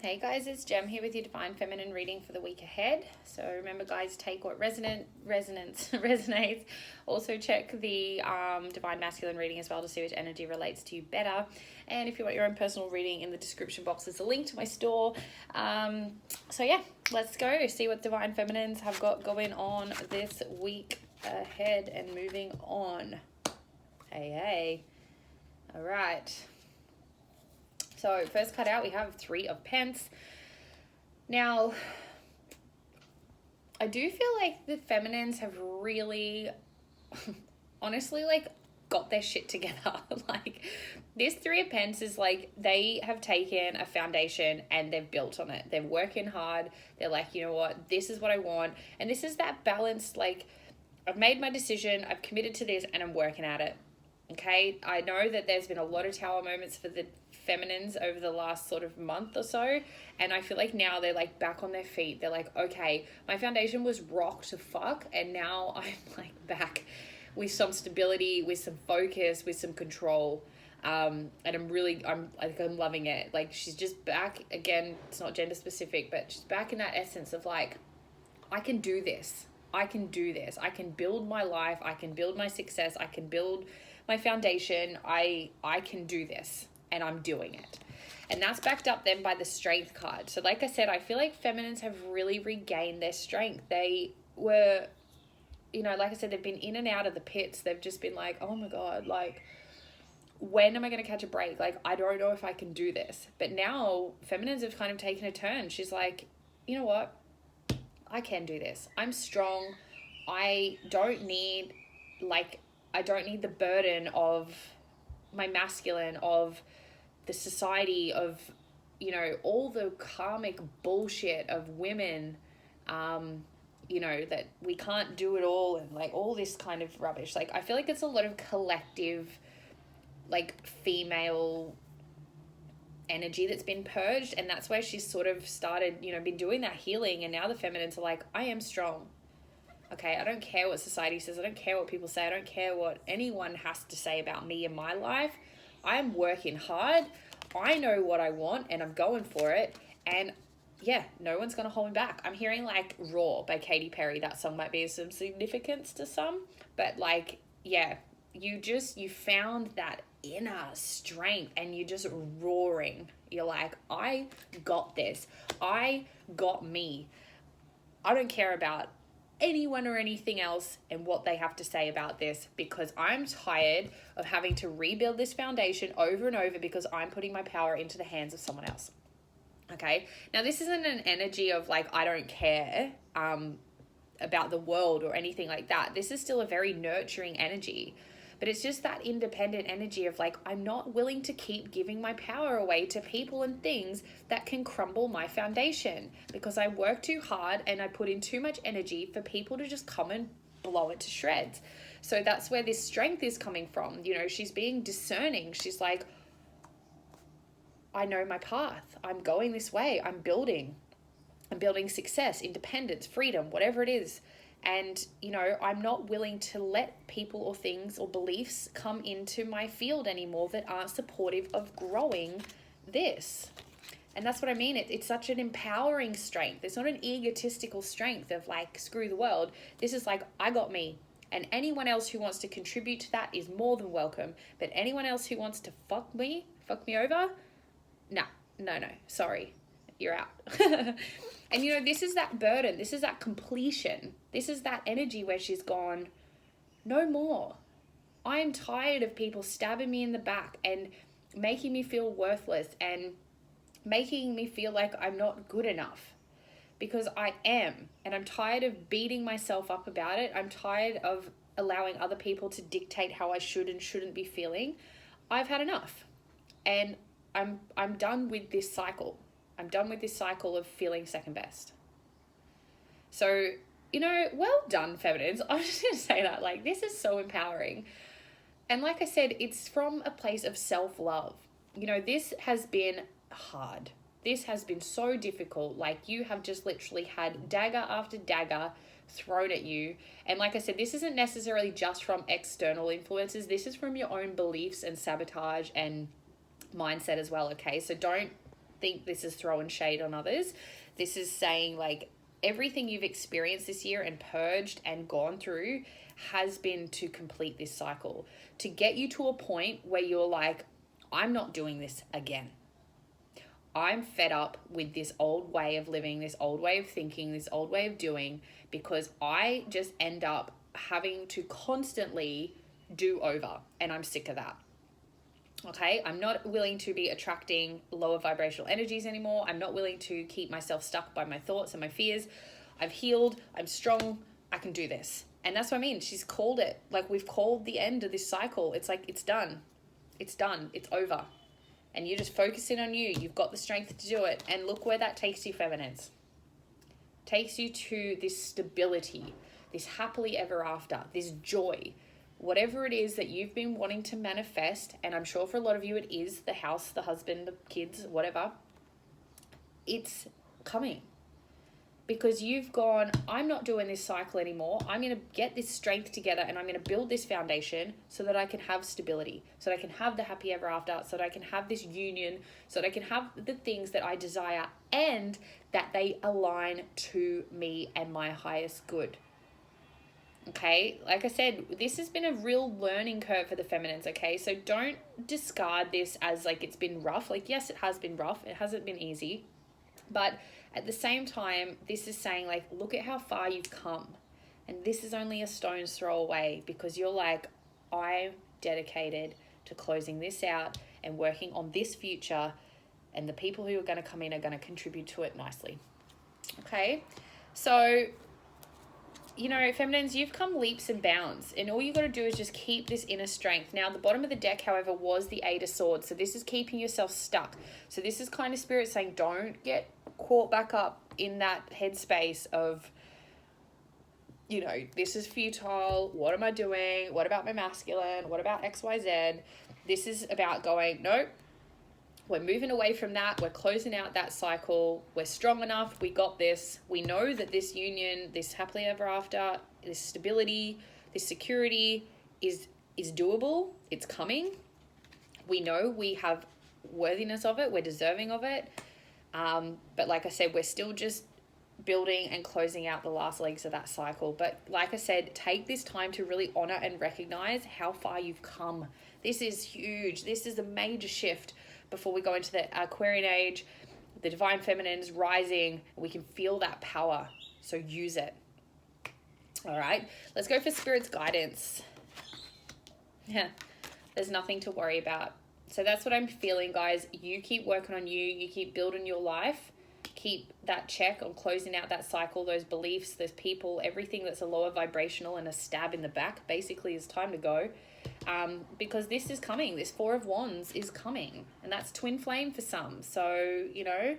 Hey guys, it's Jem here with your Divine Feminine reading for the week ahead. So remember guys, take what resonates. Also check the Divine Masculine reading as well to see which energy relates to you better. And if you want your own personal reading, in the description box there's a link to my store. So yeah, let's go see what Divine Feminines have got going on this week ahead and moving on. Hey. All right. So first cut out, we have Three of Pence. Now, I do feel like the feminines have really, honestly, like, got their shit together. Like, this Three of Pence is like, they have taken a foundation and they've built on it. They're working hard. They're like, you know what, this is what I want. And this is that balance, like, I've made my decision, I've committed to this, and I'm working at it. Okay, I know that there's been a lot of tower moments for the feminines over the last sort of month or so, and I feel like now they're like back on their feet. They're like, okay, my foundation was rocked to fuck, and now I'm like back with some stability, with some focus, with some control. And I'm loving it. Like, she's just back again. It's not gender specific, but she's back in that essence of like, I can do this. I can do this. I can build my life. I can build my success. I can build my foundation. I can do this, and I'm doing it. And that's backed up then by the Strength card. So like I said, I feel like feminines have really regained their strength. They were, like I said, they've been in and out of the pits. They've just been like, oh my God, like, when am I going to catch a break? Like, I don't know if I can do this. But now feminines have kind of taken a turn. She's like, you know what? I can do this. I'm strong. I don't need the burden of my masculine, of the society, of, all the karmic bullshit of women, that we can't do it all, and like all this kind of rubbish. Like, I feel like it's a lot of collective, like, female energy that's been purged, and that's where she's sort of started, been doing that healing. And now the feminines are like, I am strong. Okay, I don't care what society says. I don't care what people say. I don't care what anyone has to say about me in my life. I am working hard. I know what I want, and I'm going for it. And yeah, no one's going to hold me back. I'm hearing like Raw by Katy Perry. That song might be of some significance to some, but like, yeah, you found that inner strength and you're just roaring. You're like, I got this. I got me. I don't care about anyone or anything else and what they have to say about this, because I'm tired of having to rebuild this foundation over and over because I'm putting my power into the hands of someone else. Okay, now this isn't an energy of like, I don't care about the world or anything like that. This is still a very nurturing energy, but it's just that independent energy of like, I'm not willing to keep giving my power away to people and things that can crumble my foundation, because I work too hard and I put in too much energy for people to just come and blow it to shreds. So that's where this strength is coming from. She's being discerning. She's like, I know my path. I'm going this way. I'm building success, independence, freedom, whatever it is. And, I'm not willing to let people or things or beliefs come into my field anymore that aren't supportive of growing this. And that's what I mean. It's such an empowering strength. It's not an egotistical strength of like, screw the world. This is like, I got me. And anyone else who wants to contribute to that is more than welcome. But anyone else who wants to fuck me over, no, sorry. You're out. And this is that burden. This is that completion. This is that energy where she's gone, no more. I'm tired of people stabbing me in the back and making me feel worthless and making me feel like I'm not good enough, because I am. And I'm tired of beating myself up about it. I'm tired of allowing other people to dictate how I should and shouldn't be feeling. I've had enough. And I'm done with this cycle. I'm done with this cycle of feeling second best. So, well done, feminines. I'm just going to say that. Like, this is so empowering. And like I said, it's from a place of self-love. This has been hard. This has been so difficult. Like, you have just literally had dagger after dagger thrown at you. And like I said, this isn't necessarily just from external influences. This is from your own beliefs and sabotage and mindset as well. Okay, so don't think this is throwing shade on others. This is saying like everything you've experienced this year and purged and gone through has been to complete this cycle, to get you to a point where you're like, I'm not doing this again. I'm fed up with this old way of living, this old way of thinking, this old way of doing, because I just end up having to constantly do over, and I'm sick of that. Okay, I'm not willing to be attracting lower vibrational energies anymore. I'm not willing to keep myself stuck by my thoughts and my fears. I've healed. I'm strong. I can do this. And that's what I mean. She's called it. Like, we've called the end of this cycle. It's like, it's done. It's done. It's over. And you're just focusing on you. You've got the strength to do it. And look where that takes you, feminines. Takes you to this stability, this happily ever after, this joy. Whatever it is that you've been wanting to manifest, and I'm sure for a lot of you it is the house, the husband, the kids, whatever, it's coming. Because you've gone, I'm not doing this cycle anymore. I'm going to get this strength together and I'm going to build this foundation so that I can have stability, so that I can have the happy ever after, so that I can have this union, so that I can have the things that I desire and that they align to me and my highest good. Okay, like I said, this has been a real learning curve for the feminines, okay? So don't discard this as like it's been rough. Like, yes, it has been rough. It hasn't been easy. But at the same time, this is saying like, look at how far you've come. And this is only a stone's throw away, because you're like, I'm dedicated to closing this out and working on this future. And the people who are going to come in are going to contribute to it nicely. Okay, so you know, feminines, you've come leaps and bounds, and all you got to do is just keep this inner strength. Now, the bottom of the deck, however, was the Eight of Swords. So this is keeping yourself stuck. So this is kind of spirit saying, don't get caught back up in that headspace of, you know, this is futile. What am I doing? What about my masculine? What about XYZ? This is about going, nope. We're moving away from that. We're closing out that cycle. We're strong enough. We got this. We know that this union, this happily ever after, this stability, this security is doable. It's coming. We know we have worthiness of it. We're deserving of it. But like I said, we're still just building and closing out the last legs of that cycle. But like I said, take this time to really honor and recognize how far you've come. This is huge. This is a major shift before we go into the Aquarian age, the divine feminines rising. We can feel that power, so use it. All right, let's go for spirit's guidance. Yeah, there's nothing to worry about. So that's what I'm feeling, guys. You keep working on you. You keep building your life. Keep that check on closing out that cycle, those beliefs, those people, everything that's a lower vibrational and a stab in the back basically is time to go. Because this is coming. This Four of Wands is coming, and that's twin flame for some. So, you know,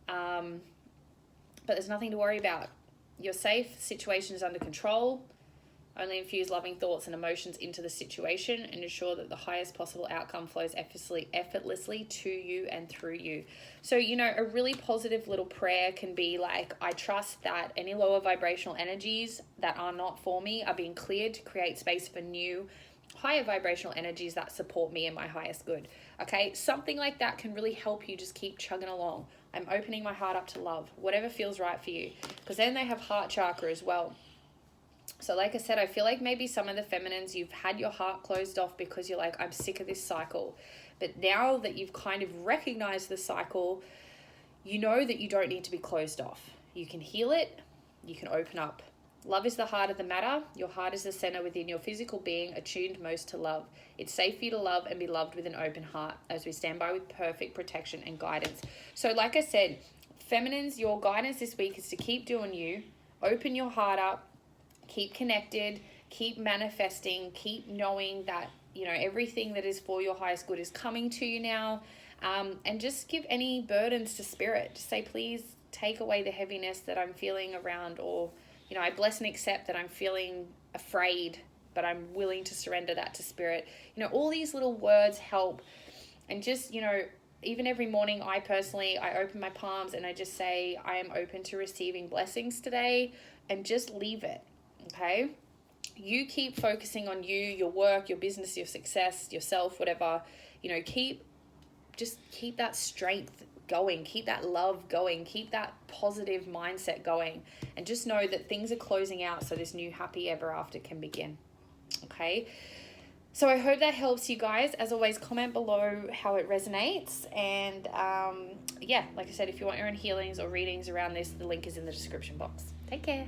but there's nothing to worry about. You're safe. Situation is under control. Only infuse loving thoughts and emotions into the situation and ensure that the highest possible outcome flows effortlessly to you and through you. So, you know, a really positive little prayer can be like, I trust that any lower vibrational energies that are not for me are being cleared to create space for new higher vibrational energies that support me and my highest good. Okay, something like that can really help you just keep chugging along. I'm opening my heart up to love, whatever feels right for you, because then they have heart chakra as well. So like I said, I feel like maybe some of the feminines, you've had your heart closed off because you're like, I'm sick of this cycle. But now that you've kind of recognized the cycle, you know that you don't need to be closed off. You can heal it. You can open up. Love is the heart of the matter. Your heart is the center within your physical being, attuned most to love. It's safe for you to love and be loved with an open heart as we stand by with perfect protection and guidance. So like I said, feminines, your guidance this week is to keep doing you. Open your heart up. Keep connected. Keep manifesting. Keep knowing that, you know, everything that is for your highest good is coming to you now. And just give any burdens to spirit. Just say, please take away the heaviness that I'm feeling around, or you know, I bless and accept that I'm feeling afraid, but I'm willing to surrender that to spirit. You know, all these little words help. And just, you know, even every morning, I open my palms and I just say, I am open to receiving blessings today, and just leave it. Okay? You keep focusing on you, your work, your business, your success, yourself, whatever. You know, keep that strength going, keep that love going, keep that positive mindset going, and just know that things are closing out so this new happy ever after can begin. Okay, so I hope that helps you guys. As always, comment below how it resonates, and yeah, like I said, if you want your own healings or readings around this, the link is in the description box. Take care.